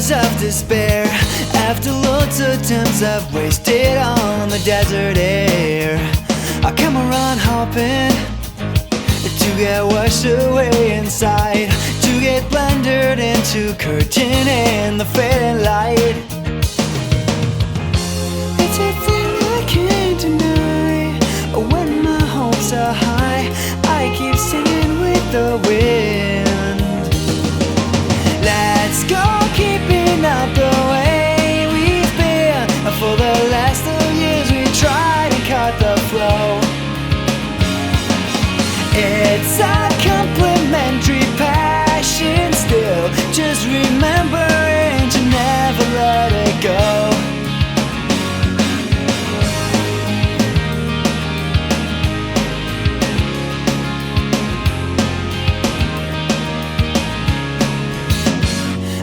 hours of despair, after loads of times I've wasted on the desert air. I come around hoping to get washed away inside, to get blended into curtain in the fading light. It's a thing I can't deny. When my hopes are high, I keep singing with the wind. Let's go keeping up the way we've been. For the last of years we tried and cut the flow. It's a complimentary passion still, just remembering to never let it go.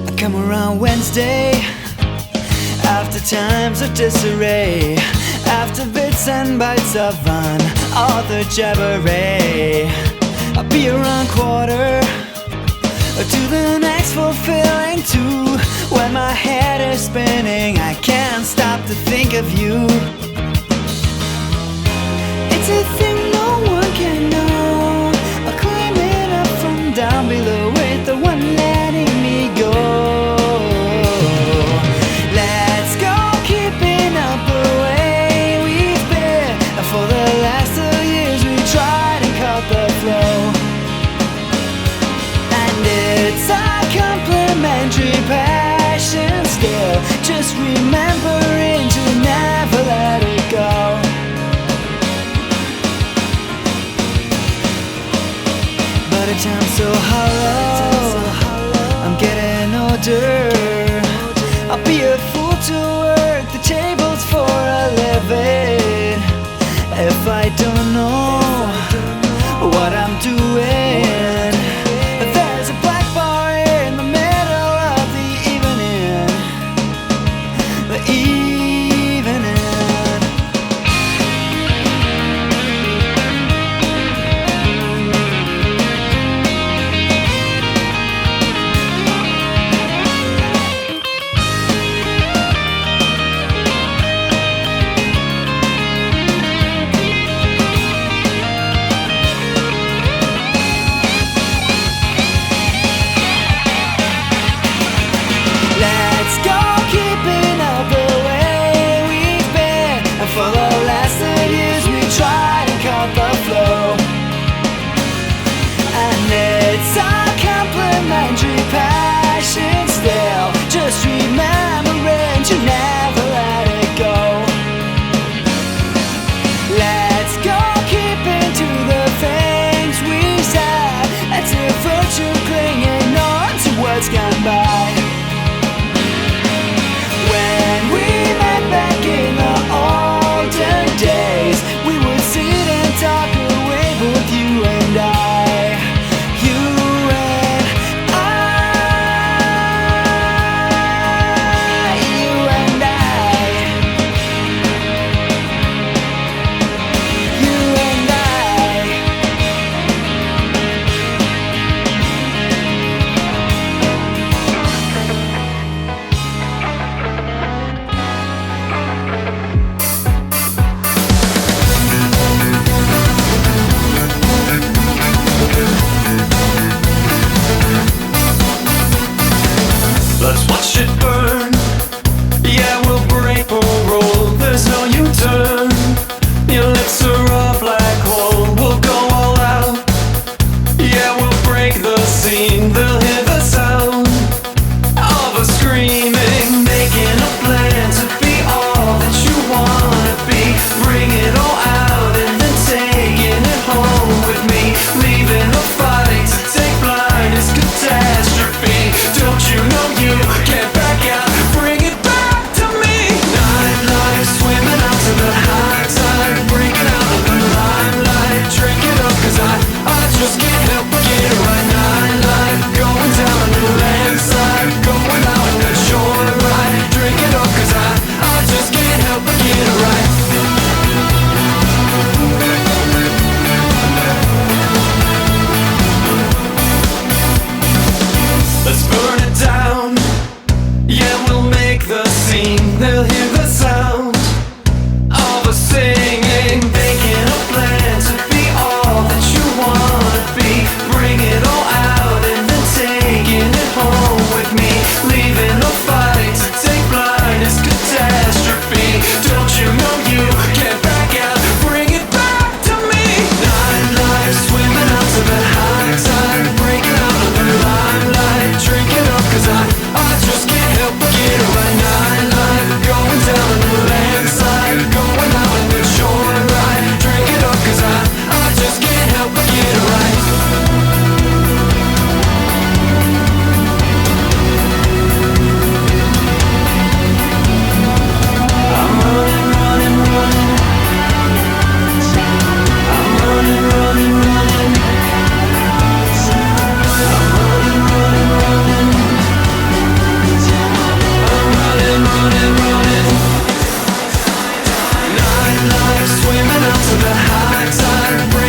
I come around Wednesday, after times of disarray, after bits and bytes of unauthored jabberay. I'll be around quarter to the next fulfilling two. When my head is spinning, I can't stop to think of you. It's a thing no one can know. I'm climbing up from down below with the one letting me go. It's a complimentary passion still, just remembering to never let it go. But at times so hollow, I'm getting older. I'll be a fool to work the tables for a living if I don't know what I'm doing. There's a black bar in the middle of the evening, the evening. Passion still, just remembering to never let it go. Let's go keeping to the things we said. Let's if you're clinging on to what's gone by. When we met back in the olden So the hearts are breaking.